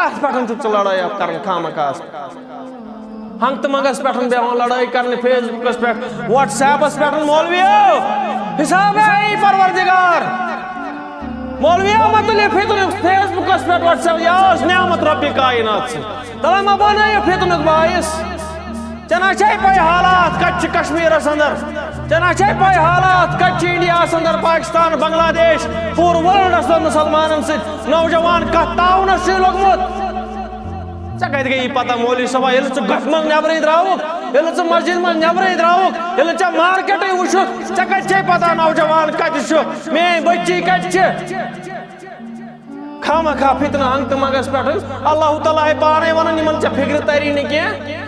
کت پہ لڑائی کر خام خاص ہنگت منگس پہ بیوان لڑائی کرنے فیس بکس پہ واٹس ایپس پہ مولویو حساب ہے پروردگار مولویو مت تلیو فتن فیس بکس پہ واٹس ایپ یہ نعمت رب کائنات سے تلا ما بنائیو فتنک باعث چنا چاہی پائی حالات کچھ کشمیر اندر چنا چاہی پائی حالات کچھ انڈیا اندر پاکستان بنگلہ دیش پور ورلڈ مسلمان سے نوجوان کا تعاون سے لوگمت ژےٚ کتہِ گٔیی پتہ مولوی صٲبا ییٚلہِ ژٕ گۄپھِ منٛز نٮ۪برٕے درٛاوُکھ ییٚلہِ ژٕ مسجد منٛز نٮ۪برٕے درٛاوُکھ ییٚلہِ ژےٚ مارکیٹٕے وٕچھُکھ ژےٚ کتہِ چھے پتہ نوجوان کتہِ چھُ میٲنۍ بچی کتہِ چھِ خامہ خواہ فتنہٕ ہنگتہٕ منگس پٮ۪ٹھ اللہ تعالیٰ ہے پانے ونان یِمن ژےٚ فکرِ تری نہٕ کینٛہہ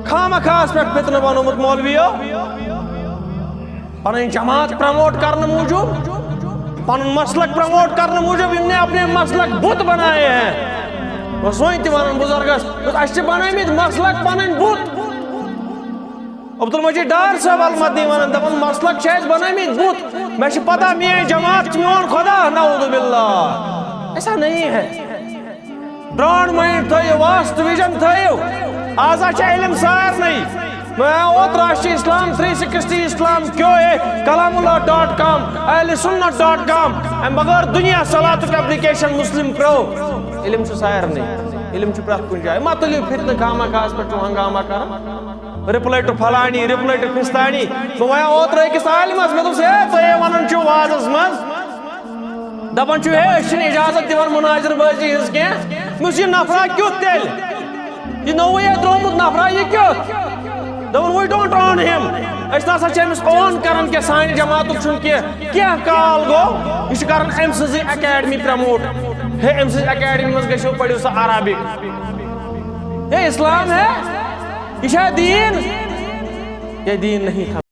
خامہ خواہس پٮ۪ٹھ فتنہٕ بنومُت مولویو پنٕنۍ جماعت پرموٹ کرنہٕ موٗجوٗب پنُن مسلک پرموٹ کرنہٕ موٗجوٗب یِم نے اپنے مسلک بت بنائے ہیں وۄنۍ تہِ ونان بُزرگس اسہِ چھِ بنٲومٕتۍ مسلک پنٕنۍ بت عبدالمجید ڈار صٲب المدنی ونان دپان مسلک چھِ اَسہِ بنٲومٕتۍ بت مےٚ چھِ پتہ میٲنۍ جماعت چھِ میون خدا نعوذ باللہ ایسا نہیں ہے براڈ مائنڈ تھٲیِو واسٹ وِجن تھٲیِو آز چھِ علم سارنٕے میں اوترٕ چھِ اسلام 360 اسلام کیو اے کلام اللہ .com اہل سنت .com امہِ بغٲر دُنیا صلاتُک ایپلِکیشن مسلم پرو علم چھُ سارنٕے علم چھُ پرٛٮ۪تھ کُنہِ جایہِ مہ تُلِو فتنہٕ خامہ خاہس پٮ۪ٹھ چھُ ہنگامہ کران رِپلاے ٹُو فلانی رِپلاے ٹُو فِستانی بہٕ وَنہٕ اوترٕ أکِس عالمس مےٚ دوٚپُس ہے تُہۍ ونان چھِو وازس منٛز دپان چھِو ہے أسۍ چھِنہٕ اجازت دِوان مُناظر بٲزی ہٕنٛز کینٛہہ مےٚ ووٚنُس یہِ نفرا کیُتھ تیٚلہِ یہِ نوٚوُے درٛومُت نفرا یہِ کیُتھ دپان وی ڈونٹ آن ہم أسۍ نسا چھِ أمِس آن کران کینٛہہ سانہِ جماعتُک چھُنہٕ کینٛہہ کال گوٚو یہِ چھُ کران أمۍ سٕنٛزٕے اکیڈمی پرموٹ ہے أمۍ سٕنٛز اکیڈمی منٛز گٔژھِو پٔرِو سا عربک یہ اسلام ہے یہ دین یہ دین نہیں تھا